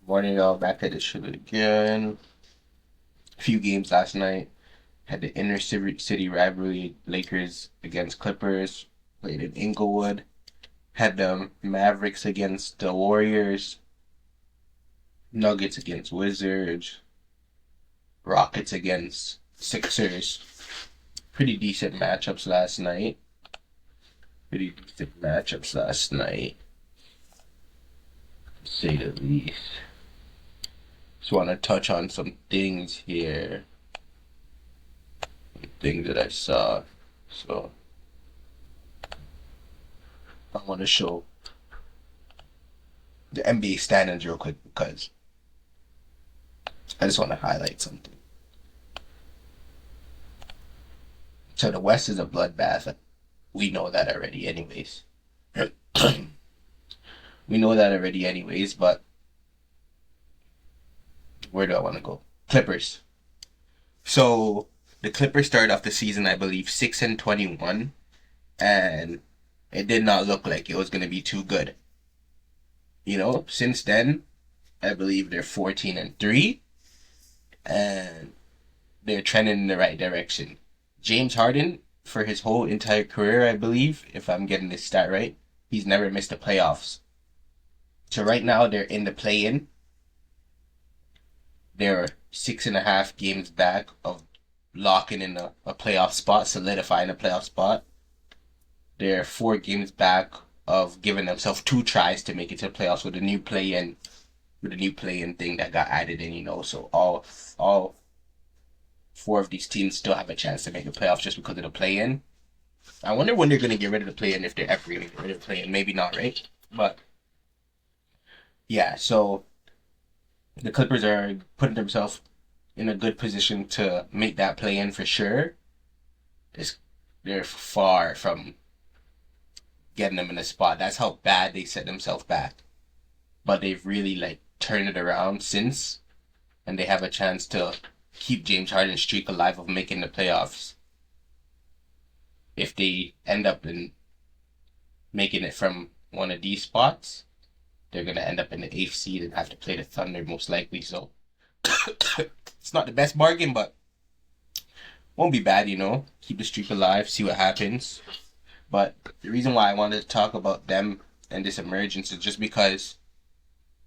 Morning, all back at the show again. A few games last night. Had the inner city rivalry, Lakers against Clippers. Played in Inglewood. Had the Mavericks against the Warriors. Nuggets against Wizards. Rockets against Sixers. Pretty decent matchups last night. To say the least. Just want to touch on some things here. Things that I saw. So, I want to show the NBA standings real quick because I just want to highlight something. So, the West is a bloodbath. We know that already, anyways. We know that already, anyways, but where do I want to go? Clippers. So, the Clippers started off the season, I believe, 6-21, and it did not look like it was going to be too good. Since then, I believe they're 14-3, and they're trending in the right direction. James Harden, for his whole entire career, I believe, if I'm getting this stat right, he's never missed the playoffs. So right now, they're in the play-in. They're 6.5 games back of locking in a playoff spot, solidifying a playoff spot. They're 4 games back of giving themselves 2 tries to make it to the playoffs with a new play-in thing that got added in. So all 4 of these teams still have a chance to make the playoffs just because of the play-in. I wonder when they're going to get rid of the play-in, if they're ever going to get rid of the play-in. Maybe not, right? But yeah, so the Clippers are putting themselves in a good position to make that play-in for sure. They're far from getting them in a spot. That's how bad they set themselves back. But they've really turned it around since, and they have a chance to keep James Harden's streak alive of making the playoffs. If they end up in making it from one of these spots, they're gonna end up in the 8th seed and have to play the Thunder most likely. So it's not the best bargain, but won't be bad. Keep the streak alive, see what happens. But the reason why I wanted to talk about them and this emergence is just because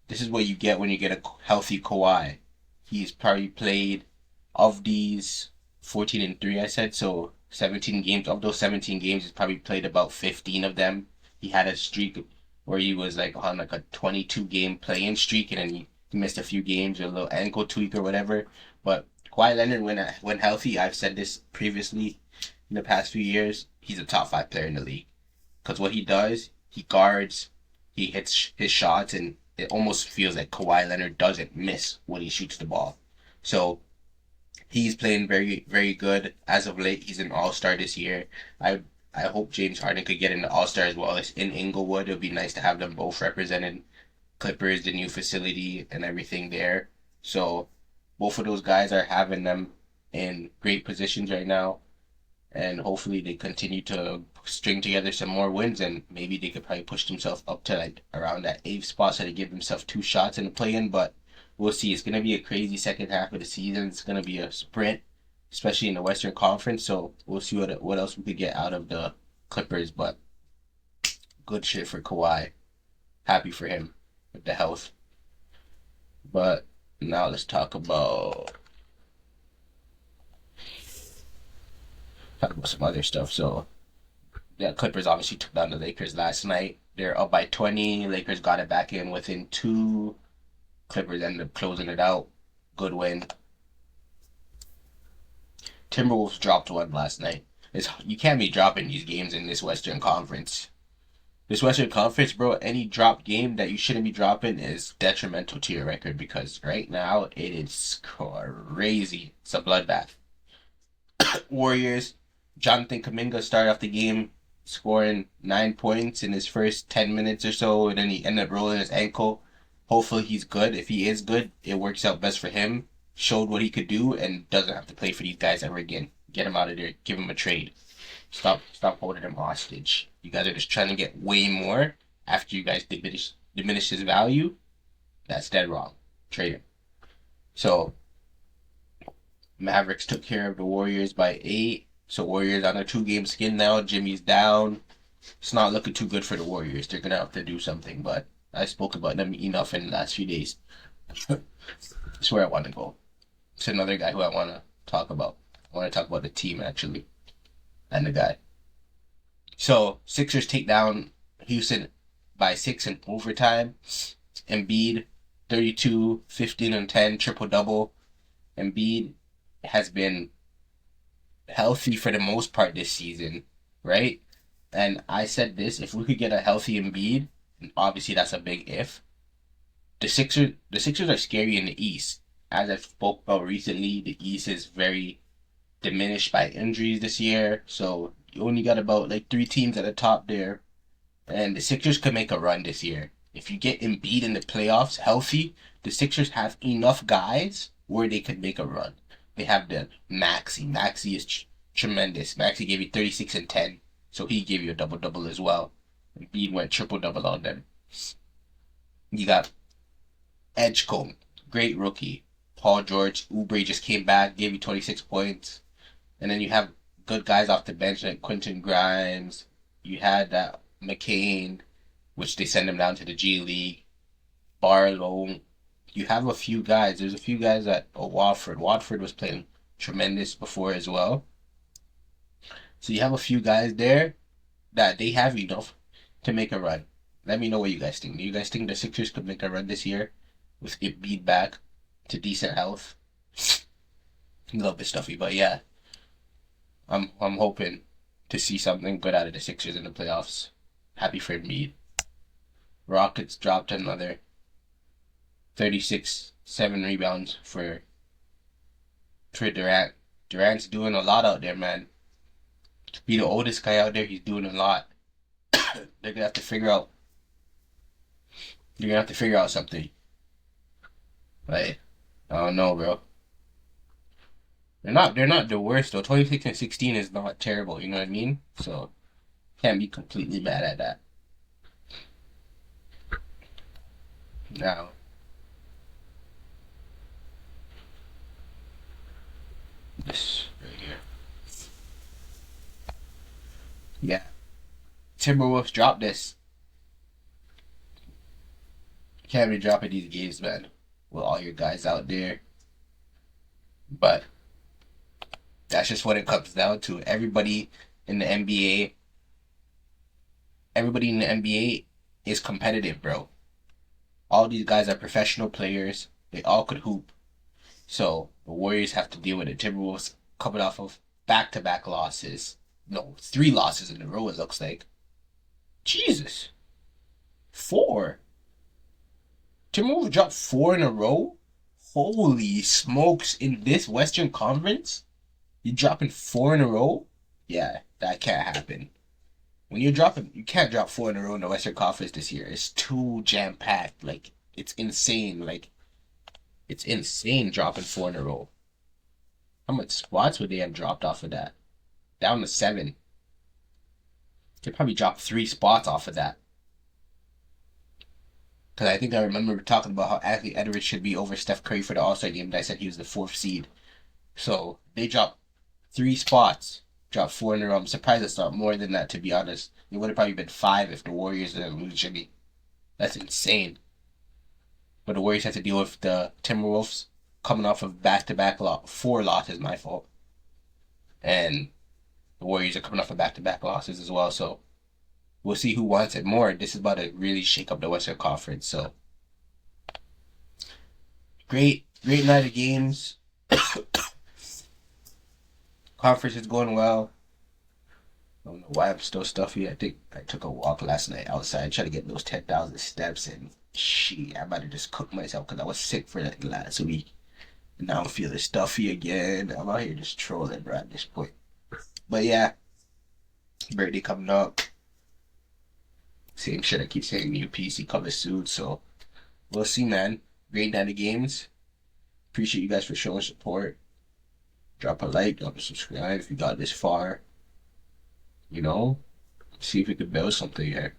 this is what you get when you get a healthy Kawhi. He's probably played, of these 14-3, I said, so 17 games. Of those 17 games, he's probably played about 15 of them. He had a streak where he was on a 22-game play-in streak, and then he missed a few games or a little ankle tweak or whatever. But Kawhi Leonard, when healthy, I've said this previously in the past few years, he's a top 5 player in the league. Because what he does, he guards, he hits his shots, and it almost feels like Kawhi Leonard doesn't miss when he shoots the ball. So he's playing very, very good as of late. He's an all-star this year. I hope James Harden could get into all-star as well. It's in Inglewood. It would be nice to have them both represented. Clippers, the new facility, and everything there. So both of those guys are having them in great positions right now. And hopefully they continue to string together some more wins, and maybe they could probably push themselves up to around that 8th spot so they give themselves 2 shots in the play-in. But we'll see. It's going to be a crazy second half of the season. It's going to be a sprint, especially in the Western Conference. So we'll see what else we could get out of the Clippers. But good shit for Kawhi. Happy for him with the health. But now let's talk about some other stuff. So the Clippers obviously took down the Lakers last night. They're up by 20. Lakers got it back in within 2. Clippers ended up closing it out. Good win. Timberwolves dropped one last night. You can't be dropping these games in this Western Conference. This Western Conference, bro, any drop game that you shouldn't be dropping is detrimental to your record, because right now it is crazy. It's a bloodbath. Warriors, Jonathan Kuminga started off the game scoring 9 points in his first 10 minutes or so, and then he ended up rolling his ankle. Hopefully he's good. If he is good, it works out best for him. Showed what he could do and doesn't have to play for these guys ever again. Get him out of there. Give him a trade. Stop holding him hostage. You guys are just trying to get way more after you guys diminish his value. That's dead wrong. Trade him. So Mavericks took care of the Warriors by 8. So Warriors on a 2-game skin now. Jimmy's down. It's not looking too good for the Warriors. They're gonna have to do something, but I spoke about them enough in the last few days. That's where I want to go. It's another guy who I want to talk about. I want to talk about the team, actually, and the guy. So, Sixers take down Houston by 6 in overtime. Embiid, 32, 15, and 10, triple-double. Embiid has been healthy for the most part this season, right? And I said this, if we could get a healthy Embiid, and obviously that's a big if, the Sixers are scary in the East. As I spoke about recently, the East is very diminished by injuries this year. So you only got about like 3 teams at the top there. And the Sixers could make a run this year. If you get Embiid in the playoffs healthy, the Sixers have enough guys where they could make a run. They have the Maxey. Maxey is tremendous. Maxey gave you 36 and 10. So he gave you a double-double as well. Embiid went triple-double on them. You got Edgecombe, great rookie. Paul George, Oubre just came back, gave you 26 points. And then you have good guys off the bench like Quentin Grimes. You had McCain, which they send him down to the G League. Barlow. You have a few guys. There's a few guys at Watford. Watford was playing tremendous before as well. So you have a few guys there that they have enough to make a run. Let me know what you guys think. Do you guys think the Sixers could make a run this year with Embiid back to decent health? A little bit stuffy, but yeah. I'm hoping to see something good out of the Sixers in the playoffs. Happy for Embiid. Rockets dropped another 36, 7 rebounds for Durant. Durant's doing a lot out there, man. To be the oldest guy out there, he's doing a lot. They're gonna have to figure out. You're gonna have to figure out something. Like, I don't know, bro. They're not the worst though. 26 and 16 is not terrible, you know what I mean? So can't be completely bad at that. Now this right here. Yeah. Timberwolves dropped this. Can't be dropping these games, man. With all your guys out there. But that's just what it comes down to. Everybody in the NBA is competitive, bro. All these guys are professional players. They all could hoop. So the Warriors have to deal with it. Timberwolves coming off of back-to-back losses. No, 3 losses in a row, it looks like. Jesus. 4. Timberwolves dropped 4 in a row? Holy smokes. In this Western Conference? You dropping 4 in a row? Yeah, that can't happen. When you're dropping, you can't drop 4 in a row in the Western Conference this year. It's too jam-packed. Like, it's insane. Like, it's insane dropping 4 in a row. How much spots would they have dropped off of that? Down to 7. They probably dropped 3 spots off of that. Because I think I remember talking about how Anthony Edwards should be over Steph Curry for the All-Star game, and I said he was the 4th seed. So, they dropped 3 spots. Dropped 4 in a row. I'm surprised it's not more than that, to be honest. It would have probably been 5 if the Warriors didn't lose Jimmy. That's insane. But the Warriors have to deal with the Timberwolves coming off of back-to-back 4 losses, my fault. And the Warriors are coming off of back-to-back losses as well, so we'll see who wants it more. This is about to really shake up the Western Conference, so great night of games. Conference is going well. I don't know why I'm still stuffy. I think I took a walk last night outside, trying to get those 10,000 steps, and shit, I might have just cooked myself because I was sick for like last week. And now I'm feeling stuffy again. I'm out here just trolling, bro, at this point. But yeah, birthday coming up. Same shit I keep saying, new PC coming soon, so we'll see, man. Great night of games. Appreciate you guys for showing support. Drop a like, drop a subscribe if you got this far. You know, see if we can build something here.